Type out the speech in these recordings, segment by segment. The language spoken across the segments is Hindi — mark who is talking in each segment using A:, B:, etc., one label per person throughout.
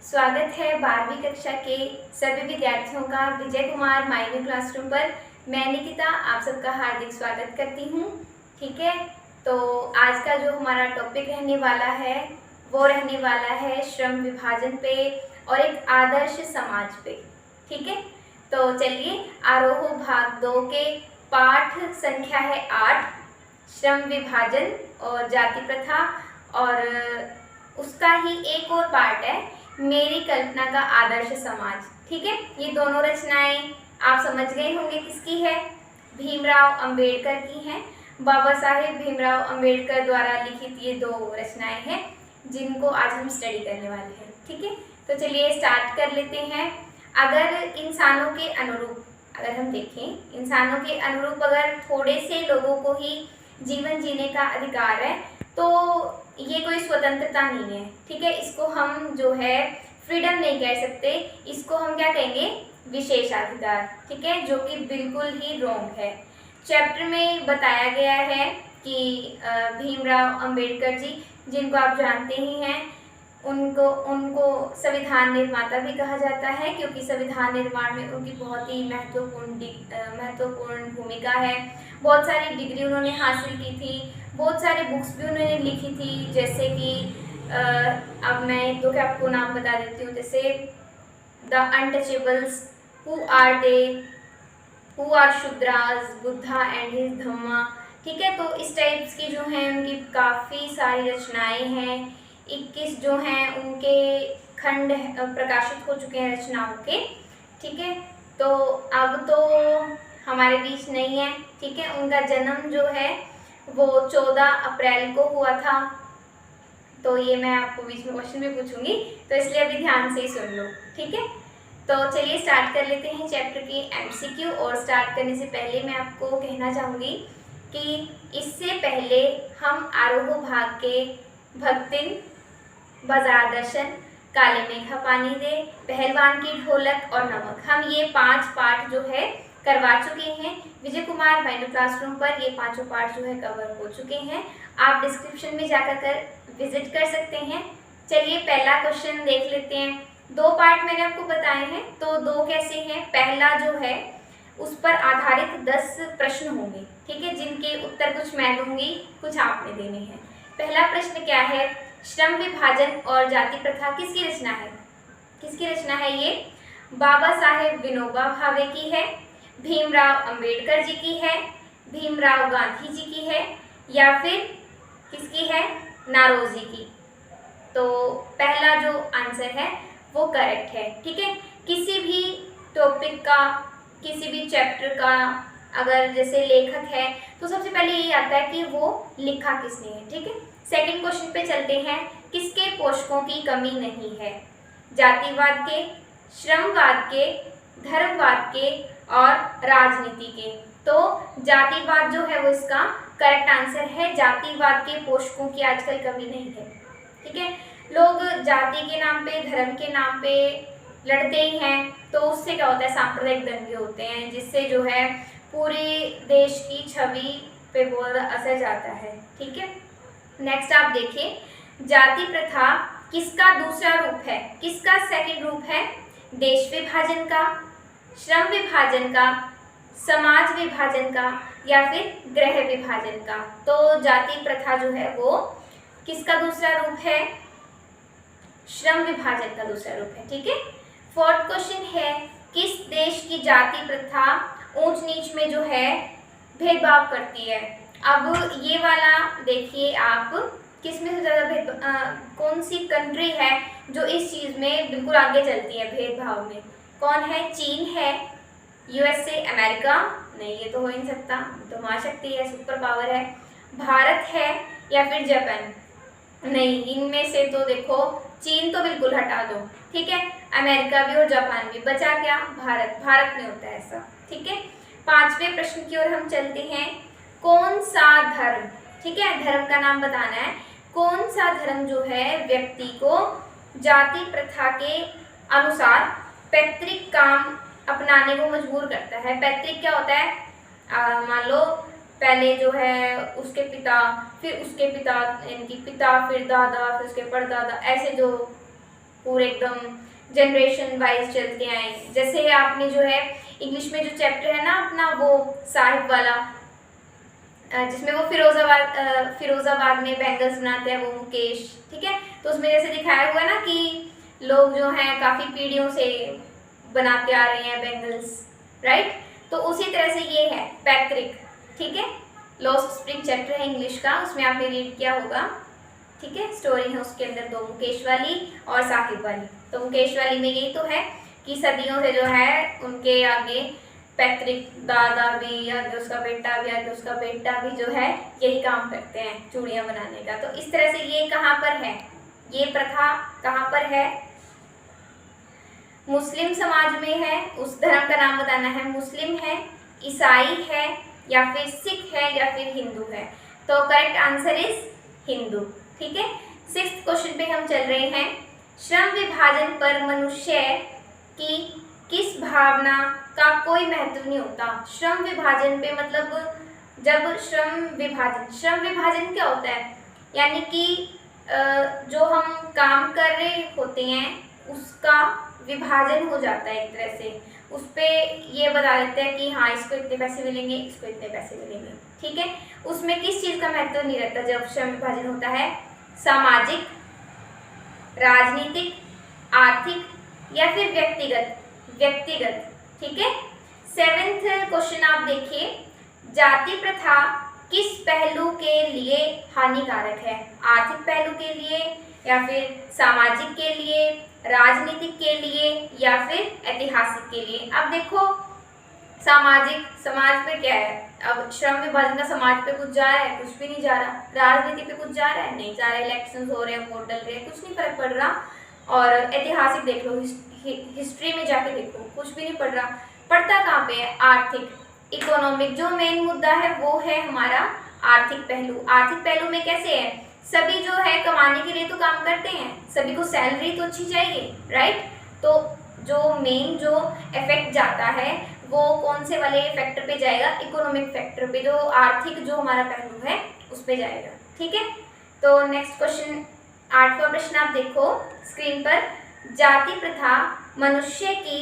A: स्वागत है 12वीं कक्षा के सभी विद्यार्थियों का Vijay Kumar my new classroom पर। मैं निकिता आप सबका हार्दिक स्वागत करती हूँ। ठीक है, तो आज का जो हमारा टॉपिक रहने वाला है वो रहने वाला है श्रम विभाजन पे और एक आदर्श समाज पे। ठीक है, तो चलिए आरोह भाग 2 के पाठ संख्या है 8, श्रम विभाजन और जाति प्रथा, और उसका ही एक और पार्ट है मेरी कल्पना का आदर्श समाज। ठीक है, ये दोनों रचनाएं आप समझ गए होंगे किसकी है, भीमराव अंबेडकर की हैं। बाबा साहेब भीमराव अंबेडकर द्वारा लिखित ये दो रचनाएं हैं जिनको आज हम स्टडी करने वाले हैं। ठीक है, तो चलिए स्टार्ट कर लेते हैं। अगर इंसानों के अनुरूप अगर हम देखें, इंसानों के अनुरूप अगर थोड़े से लोगों को ही जीवन जीने का अधिकार है तो ये कोई स्वतंत्रता नहीं है। ठीक है, इसको हम जो है फ्रीडम नहीं कह सकते, इसको हम क्या कहेंगे, विशेषाधिकार। ठीक है, जो कि बिल्कुल ही रॉन्ग है। चैप्टर में बताया गया है कि भीमराव अंबेडकर जी, जिनको आप जानते ही हैं, उनको संविधान निर्माता भी कहा जाता है क्योंकि संविधान निर्माण में उनकी बहुत ही महत्वपूर्ण भूमिका है। बहुत सारी डिग्री उन्होंने हासिल की थी, बहुत सारे बुक्स भी उन्होंने लिखी थी, जैसे कि अब मैं एक दो के आपको नाम बता देती हूँ, जैसे the untouchables, who are they, who are Shudras, Buddha and his Dhamma. ठीक है, तो इस टाइप्स की जो हैं उनकी काफ़ी सारी रचनाएं हैं। 21 जो हैं उनके खंड प्रकाशित हो चुके हैं रचनाओं के। ठीक है, तो अब तो हमारे बीच नहीं है। ठीक है, उनका जन्म जो है वो 14 अप्रैल को हुआ था। तो ये मैं आपको बीच में क्वेश्चन भी पूछूंगी, तो इसलिए अभी ध्यान से ही सुन लो। ठीक है, तो चलिए स्टार्ट कर लेते हैं चैप्टर की एमसीक्यू। और स्टार्ट करने से पहले मैं आपको कहना चाहूँगी कि इससे पहले हम आरोह भाग के भक्तिन, बाजार दर्शन, काले मेघा पानी दे, पहलवान की ढोलक और नमक, हम ये 5 पार्ट जो है करवा चुके हैं Vijay Kumar my new classroom पर। ये 5 पार्ट जो है कवर हो चुके हैं, आप डिस्क्रिप्शन में जाकर विजिट कर सकते हैं। चलिए पहला क्वेश्चन देख लेते हैं। 2 पार्ट मैंने आपको बताए हैं, तो 2 कैसे हैं। पहला जो है उस पर आधारित 10 प्रश्न होंगे। ठीक है, जिनके उत्तर कुछ मैं दूंगी, कुछ आपने देने हैं। पहला प्रश्न क्या है, श्रम विभाजन और जाति प्रथा किसकी रचना है। किसकी रचना है ये, बाबा साहेब विनोबा भावे की है, भीमराव अंबेडकर जी की है, भीमराव गांधी जी की है, या फिर किसकी है, नारोजी की। तो पहला जो आंसर है वो करेक्ट है। ठीक है, किसी भी टॉपिक का, किसी भी चैप्टर का अगर जैसे लेखक है तो सबसे पहले यही आता है कि वो लिखा किसने है। ठीक है, सेकंड क्वेश्चन पे चलते हैं। किसके पोषकों की कमी नहीं है, जातिवाद के, श्रमवाद के, धर्मवाद के और राजनीति के। तो जातिवाद जो है वो इसका करेक्ट आंसर है। जातिवाद के पोषकों की आजकल कमी नहीं है। ठीक है, लोग जाति के नाम पे, धर्म के नाम पे लड़ते ही हैं, तो उससे क्या होता है, सांप्रदायिक दंगे होते हैं, जिससे जो है पूरे देश की छवि पे बहुत असर जाता है। ठीक है, नेक्स्ट आप देखिए, जाति प्रथा किसका दूसरा रूप है, किसका सेकंड रूप है, देश विभाजन का, श्रम विभाजन का, समाज विभाजन का, या फिर गृह विभाजन का। तो जाति प्रथा जो है वो किसका दूसरा रूप है, श्रम विभाजन का दूसरा रूप है। ठीक है, फोर्थ क्वेश्चन है, किस देश की जाति प्रथा ऊंच नीच में जो है भेदभाव करती है। अब ये वाला देखिए आप, किसमें से ज़्यादा कौन सी कंट्री है जो इस चीज़ में बिल्कुल आगे चलती है भेदभाव में। कौन है, चीन है, यूएसए, अमेरिका, नहीं ये तो हो ही नहीं सकता, तो महाशक्ति है, सुपर पावर है, भारत है, या फिर जापान, नहीं इनमें से तो देखो चीन तो बिल्कुल हटा दो। ठीक है, अमेरिका भी और जापान भी, बचा क्या, भारत। भारत में होता है ऐसा। ठीक है, 5वें प्रश्न की ओर हम चलते हैं। कौन सा धर्म, ठीक है, धर्म का नाम बताना है, कौन सा धर्म जो है व्यक्ति को जाति प्रथा के अनुसार पैतृक काम अपनाने को मजबूर करता है। पैतृक क्या होता है, मान लो पहले जो है उसके पिता, फिर उसके पिता, इनकी पिता, फिर दादा, फिर उसके परदादा, ऐसे जो पूरे एकदम जनरेशन वाइज चलते आए। जैसे आपने जो है इंग्लिश में जो चैप्टर है ना अपना वो साहिब वाला, जिसमें वो फिरोजाबाद में बैंगल्स बनाते हैं वो मुकेश, ठीक है। तो उसमें जैसे दिखाया हुआ है ना कि लोग जो हैं काफ़ी पीढ़ियों से बनाते आ रहे हैं बैंगल्स, राइट। तो उसी तरह से ये है पैट्रिक, ठीक है। लॉस्ट स्प्रिंग चैप्टर है इंग्लिश का, उसमें आपने रीड किया होगा, ठीक है। स्टोरी है उसके अंदर दो, मुकेश वाली और साहिब वाली। तो मुकेश वाली में यही तो है कि सदियों से जो है उनके आगे पैतृक दादा भी, आगे उसका बेटा भी, आगे उसका बेटा भी जो है यही काम करते हैं चूड़ियाँ बनाने का। तो इस तरह से ये कहाँ पर है, ये प्रथा कहाँ पर है? मुस्लिम समाज में है। उस धर्म का नाम बताना है, मुस्लिम है, ईसाई है, या फिर सिख है, या फिर हिंदू है। तो करेक्ट आंसर इज हिंदू, ठीक है। 6th क्वेश्चन पे हम चल रहे हैं। श्रम विभाजन पर मनुष्य की किस भावना का कोई महत्व नहीं होता? श्रम विभाजन पे मतलब जब श्रम विभाजन क्या होता है? यानी कि जो हम काम कर रहे होते हैं उसका विभाजन हो जाता है एक तरह से। उस पर ये बता देते हैं कि हाँ इसको इतने पैसे मिलेंगे, इसको इतने पैसे मिलेंगे, ठीक है। उसमें किस चीज़ का महत्व नहीं रहता जब श्रम विभाजन होता है? सामाजिक, राजनीतिक, आर्थिक या फिर व्यक्तिगत, ठीक है। 7th क्वेश्चन आप देखिए, जाति प्रथा किस पहलू के लिए हानिकारक है? आर्थिक पहलू के लिए, या फिर सामाजिक के लिए, राजनीतिक के लिए, या फिर ऐतिहासिक के लिए? अब देखो समाज पे क्या है? अब श्रम विभाजन का समाज पे कुछ जा रहा है? कुछ भी नहीं जा रहा। राजनीति पे कुछ जा रहा है? नहीं जा रहा। इलेक्शंस हो रहे हैं, वोट डल रहे हैं, कुछ नहीं फर्क पड़ रहा। और ऐतिहासिक देख लो, हिस्ट्री में जाके देखो, कुछ भी नहीं पड़ रहा। पड़ता कहाँ पे है? आर्थिक, इकोनॉमिक। जो मेन मुद्दा है वो है हमारा आर्थिक पहलू। आर्थिक पहलू में कैसे है? सभी जो है कमाने के लिए तो काम करते हैं, सभी को सैलरी तो अच्छी चाहिए, राइट। तो जो मेन जो इफेक्ट जाता है वो कौन से वाले फैक्टर पे जाएगा? इकोनॉमिक फैक्टर पे, जो आर्थिक जो हमारा पहलू है उस पे जाएगा, ठीक है। तो नेक्स्ट क्वेश्चन, 8वां प्रश्न आप देखो स्क्रीन पर। जाति प्रथा मनुष्य की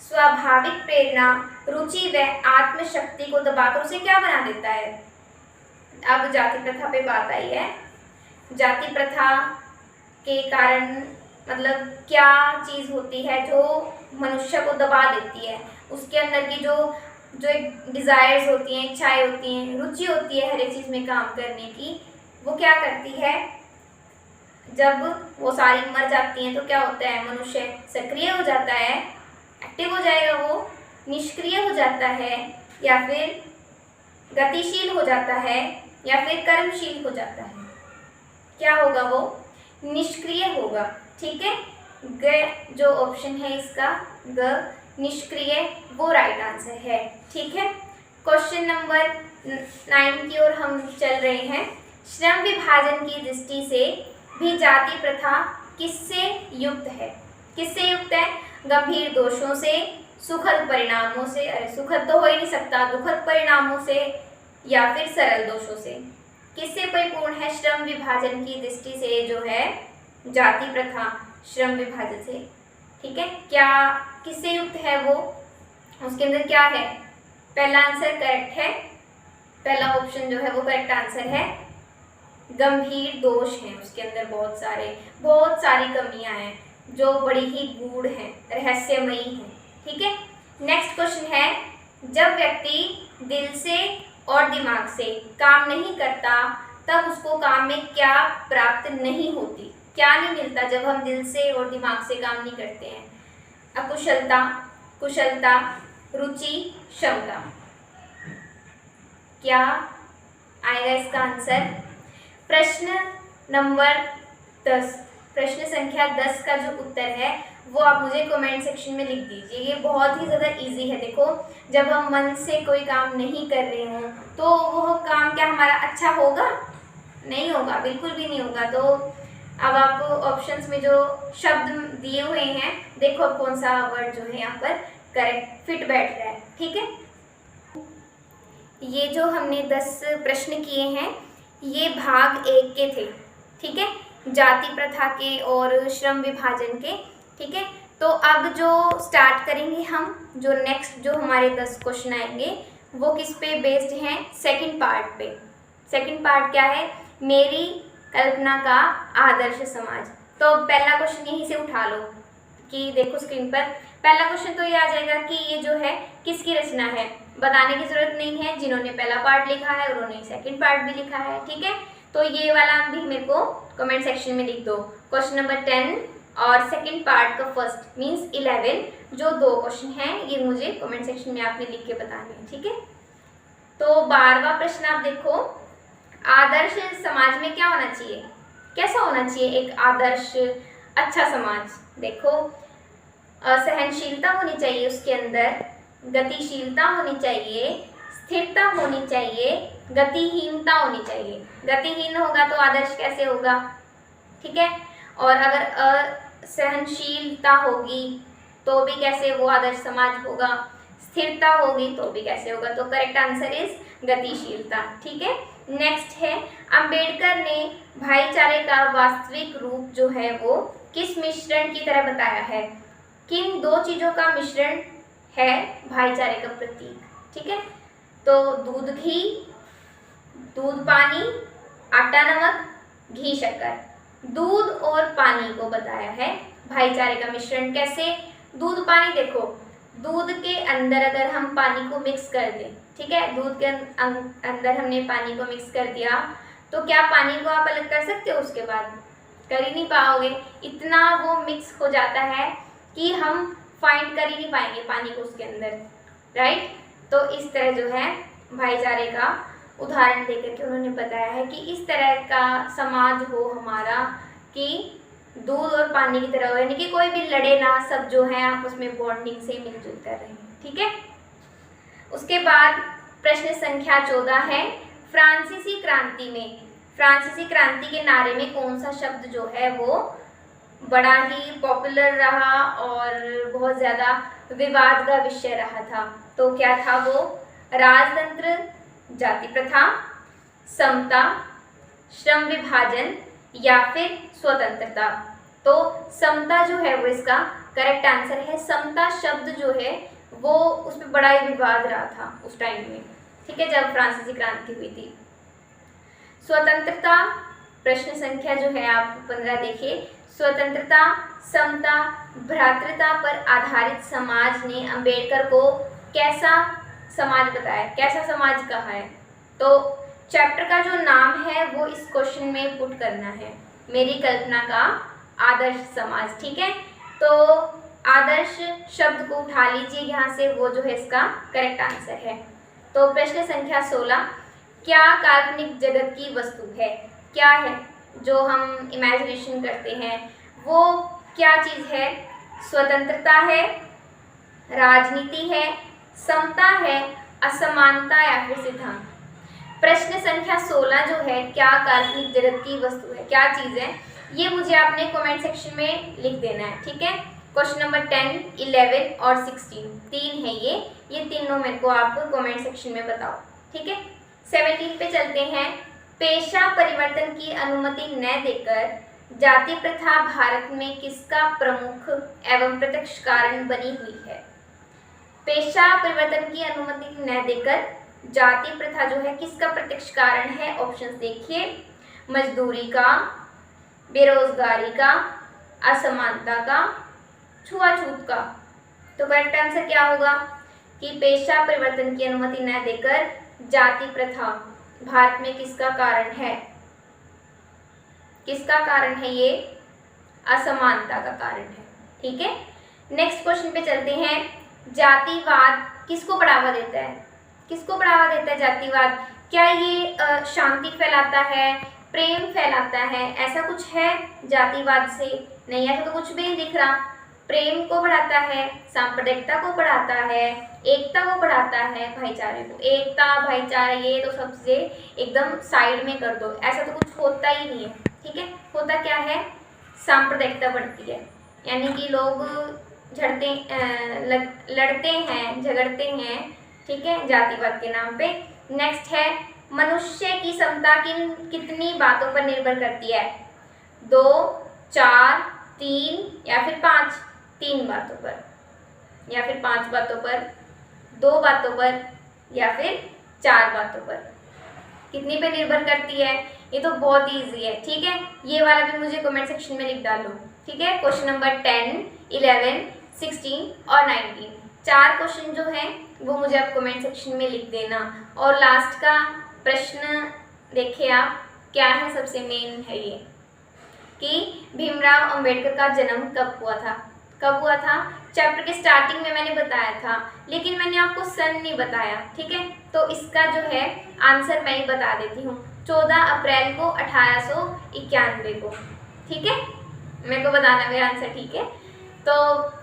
A: स्वाभाविक प्रेरणा, रुचि व आत्मशक्ति को दबाकर उसे क्या बना देता है? अब जाति प्रथा पे बात आई है। जाति प्रथा के कारण मतलब क्या चीज़ होती है जो मनुष्य को दबा देती है? उसके अंदर की जो एक डिज़ायर्स होती हैं, इच्छाएं होती हैं, रुचि होती है हर एक चीज़ में काम करने की, वो क्या करती है? जब वो सारी मर जाती हैं तो क्या होता है? मनुष्य सक्रिय हो जाता है, एक्टिव हो जाएगा, वो निष्क्रिय हो जाता है, या फिर गतिशील हो जाता है, या फिर कर्मशील हो जाता है। क्या होगा? वो निष्क्रिय होगा, ठीक है। ग जो ऑप्शन है इसका ग, निष्क्रिय, वो राइट आंसर है, ठीक है। क्वेश्चन नंबर 9 की ओर हम चल रहे हैं। श्रम विभाजन की दृष्टि से भी जाति प्रथा किससे युक्त है? किससे युक्त है? गंभीर दोषों से, सुखद परिणामों से, अरे सुखद तो हो ही नहीं सकता, दुखद परिणामों से, या फिर सरल दोषों से। किससे परिपूर्ण है श्रम विभाजन की दृष्टि से जो है जाति प्रथा? श्रम विभाजन से, ठीक है। क्या किससे युक्त है वो? उसके अंदर क्या है? पहला आंसर करेक्ट है, पहला ऑप्शन जो है वो करेक्ट आंसर है। गंभीर दोष हैं उसके अंदर, बहुत सारी कमियां हैं जो बड़ी ही गूढ़ हैं, रहस्यमयी हैं, ठीक है। नेक्स्ट क्वेश्चन है, जब व्यक्ति दिल से और दिमाग से काम नहीं करता तब उसको काम में क्या प्राप्त नहीं होती? क्या नहीं मिलता जब हम दिल से और दिमाग से काम नहीं करते हैं? अकुशलता, कुशलता, रुचि, क्षमता। क्या आएगा इसका आंसर? प्रश्न नंबर 10, प्रश्न संख्या 10 का जो उत्तर है वो आप मुझे कमेंट सेक्शन में लिख दीजिए। ये बहुत ही ज़्यादा इजी है। देखो, जब हम मन से कोई काम नहीं कर रहे हों तो वो काम क्या हमारा अच्छा होगा? नहीं होगा, बिल्कुल भी नहीं होगा। तो अब आपको ऑप्शंस में जो शब्द दिए हुए हैं, देखो कौन सा वर्ड जो है यहाँ पर करेक्ट फिट बैठ रहा है, ठीक है। ये जो हमने 10 प्रश्न किए हैं ये भाग 1 के थे, ठीक है। जाति प्रथा के और श्रम विभाजन के। ठीक है, तो अब जो स्टार्ट करेंगे हम, जो नेक्स्ट जो हमारे 10 क्वेश्चन आएंगे वो किस पे बेस्ड हैं, सेकंड पार्ट पे। सेकंड पार्ट क्या है, मेरी कल्पना का आदर्श समाज। तो पहला क्वेश्चन यहीं से उठा लो कि देखो स्क्रीन पर, पहला क्वेश्चन तो ये आ जाएगा कि ये जो है किसकी रचना है। बताने की जरूरत नहीं है, जिन्होंने पहला पार्ट लिखा है उन्होंने सेकंड पार्ट भी लिखा है। ठीक है, तो ये वाला भी मेरे को कमेंट सेक्शन में लिख दो। क्वेश्चन नंबर 10 और सेकंड पार्ट का फर्स्ट मीन्स 11 जो 2 क्वेश्चन हैं ये मुझे कमेंट सेक्शन में आपने लिख के बताने हैं। ठीक है, तो 12वां प्रश्न आप देखो, आदर्श समाज में क्या होना चाहिए, कैसा होना चाहिए एक आदर्श अच्छा समाज। देखो, सहनशीलता होनी चाहिए उसके अंदर, गतिशीलता होनी चाहिए, स्थिरता होनी चाहिए, गतिहीनता होनी चाहिए। गतिहीन होगा तो आदर्श कैसे होगा। ठीक है, और अगर असहनशीलता होगी तो भी कैसे वो आदर्श समाज होगा, स्थिरता होगी तो भी कैसे होगा। तो करेक्ट आंसर इज गतिशीलता। ठीक है, नेक्स्ट है, अंबेडकर ने भाईचारे का वास्तविक रूप जो है वो किस मिश्रण की तरह बताया है। किन 2 चीज़ों का मिश्रण है भाईचारे का प्रतीक। ठीक है, तो दूध घी, दूध पानी, आटा नमक, घी शक्कर। दूध और पानी को बताया है भाईचारे का मिश्रण कैसे। दूध पानी, देखो दूध के अंदर अगर हम पानी को मिक्स कर दें, ठीक है, दूध के अंदर हमने पानी को मिक्स कर दिया तो क्या पानी को आप अलग कर सकते हो उसके बाद, कर ही नहीं पाओगे। इतना वो मिक्स हो जाता है कि हम फाइंड कर ही नहीं पाएंगे पानी को उसके अंदर, राइट। तो इस तरह जो है भाईचारे का उदाहरण देकर के उन्होंने बताया है कि इस तरह का समाज हो हमारा कि दूध और पानी की तरह हो, यानी कि कोई भी लड़े ना, सब जो है आपस में बॉन्डिंग से मिलजुल कर रहे हैं। ठीक है, उसके बाद प्रश्न संख्या 14 है, फ्रांसीसी क्रांति में, फ्रांसीसी क्रांति के नारे में कौन सा शब्द जो है वो बड़ा ही पॉपुलर रहा और बहुत ज़्यादा विवाद का विषय रहा था। तो क्या था वो, राजतंत्र, जाति प्रथा, समता, श्रम विभाजन या फिर स्वतंत्रता। तो समता जो है वो इसका करेक्ट आंसर है। समता शब्द जो है वो उस पर बड़ा ही विवाद रहा था उस टाइम में, ठीक है, जब फ्रांसीसी क्रांति हुई थी। स्वतंत्रता, प्रश्न संख्या जो है आप 15 देखिए, स्वतंत्रता, समता, भ्रातृता पर आधारित समाज ने अंबेडकर को कैसा समाज बताया, कैसा समाज कहा है। तो चैप्टर का जो नाम है वो इस क्वेश्चन में पुट करना है, मेरी कल्पना का आदर्श समाज। ठीक है, तो आदर्श शब्द को उठा लीजिए यहाँ से, वो जो है इसका करेक्ट आंसर है। तो प्रश्न संख्या 16, क्या काल्पनिक जगत की वस्तु है, क्या है जो हम इमेजिनेशन करते हैं, वो क्या चीज़ है। स्वतंत्रता है, राजनीति है, समता है, असमानता या फिर सिद्धांत। प्रश्न संख्या 16 जो है, क्या काल्पनिक जगत की वस्तु है, क्या चीज़ है, ये मुझे आपने कमेंट सेक्शन में लिख देना है। ठीक है, क्वेश्चन नंबर 10, 11 और 16 तीन है ये तीनों मेरे को आप कमेंट सेक्शन में बताओ। ठीक है, 17 पे चलते हैं। पेशा परिवर्तन की अनुमति न देकर जाति प्रथा भारत में किसका प्रमुख एवं प्रत्यक्ष कारण बनी हुई है। पेशा परिवर्तन की अनुमति न देकर जाति प्रथा जो है किसका प्रत्यक्ष कारण है। ऑप्शंस देखिए, मजदूरी का, बेरोजगारी का, असमानता का, छुआछूत का। तो करेक्ट आंसर क्या होगा कि पेशा परिवर्तन की अनुमति न देकर जाति प्रथा भारत में किसका कारण है, किसका कारण है ये, असमानता का कारण है। ठीक है, नेक्स्ट क्वेश्चन पे चलते हैं। जातिवाद किसको बढ़ावा देता है, किसको बढ़ावा देता है जातिवाद। क्या ये शांति फैलाता है, प्रेम फैलाता है, ऐसा कुछ है जातिवाद से? नहीं, ऐसा तो कुछ भी नहीं दिख रहा। प्रेम को बढ़ाता है, सांप्रदायिकता को बढ़ाता है, एकता को बढ़ाता है, भाईचारे को। एकता भाईचारा ये तो सबसे एकदम साइड में कर दो, ऐसा तो कुछ होता ही नहीं है। ठीक है, होता क्या है, सांप्रदायिकता बढ़ती है, यानी कि लोग लड़ते हैं, झगड़ते हैं, ठीक है, जातिवाद के नाम पे। नेक्स्ट है, मनुष्य की समता कितनी बातों पर निर्भर करती है। 2, 4, 3 या फिर 5? 3 बातों पर या फिर 5 बातों पर, 2 बातों पर या फिर 4 बातों पर? कितनी पे निर्भर करती है? ये तो बहुत ईजी है, ठीक है। ये वाला भी मुझे कमेंट सेक्शन में लिख डालो, ठीक है। क्वेश्चन नंबर 10, 11, 16 और 19, 4 क्वेश्चन जो हैं वो मुझे आप कमेंट सेक्शन में लिख देना। और लास्ट का प्रश्न देखिए आप, क्या है? सबसे मेन है ये कि भीमराव अंबेडकर का जन्म कब हुआ था? कब हुआ था? चैप्टर के स्टार्टिंग में मैंने बताया था, लेकिन मैंने आपको सन नहीं बताया, ठीक है। तो इसका जो है आंसर मैं ही बता देती हूँ, 14 अप्रैल को 1891 को, ठीक है। मेरे को बताना मेरा आंसर, ठीक है। तो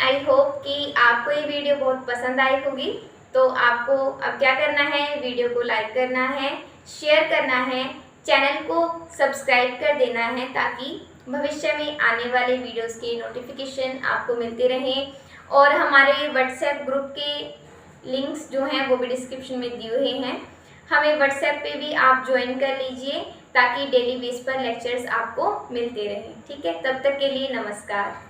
A: आई होप कि आपको ये वीडियो बहुत पसंद आई होगी। तो आपको अब क्या करना है? वीडियो को लाइक करना है, शेयर करना है, चैनल को सब्सक्राइब कर देना है, ताकि भविष्य में आने वाले वीडियोस के नोटिफिकेशन आपको मिलते रहें। और हमारे व्हाट्सएप ग्रुप के लिंक्स जो हैं वो भी डिस्क्रिप्शन में दिए हुए हैं। हमें व्हाट्सएप पे भी आप ज्वाइन कर लीजिए, ताकि डेली बेस पर लेक्चर्स आपको मिलते रहें, ठीक है। तब तक के लिए नमस्कार।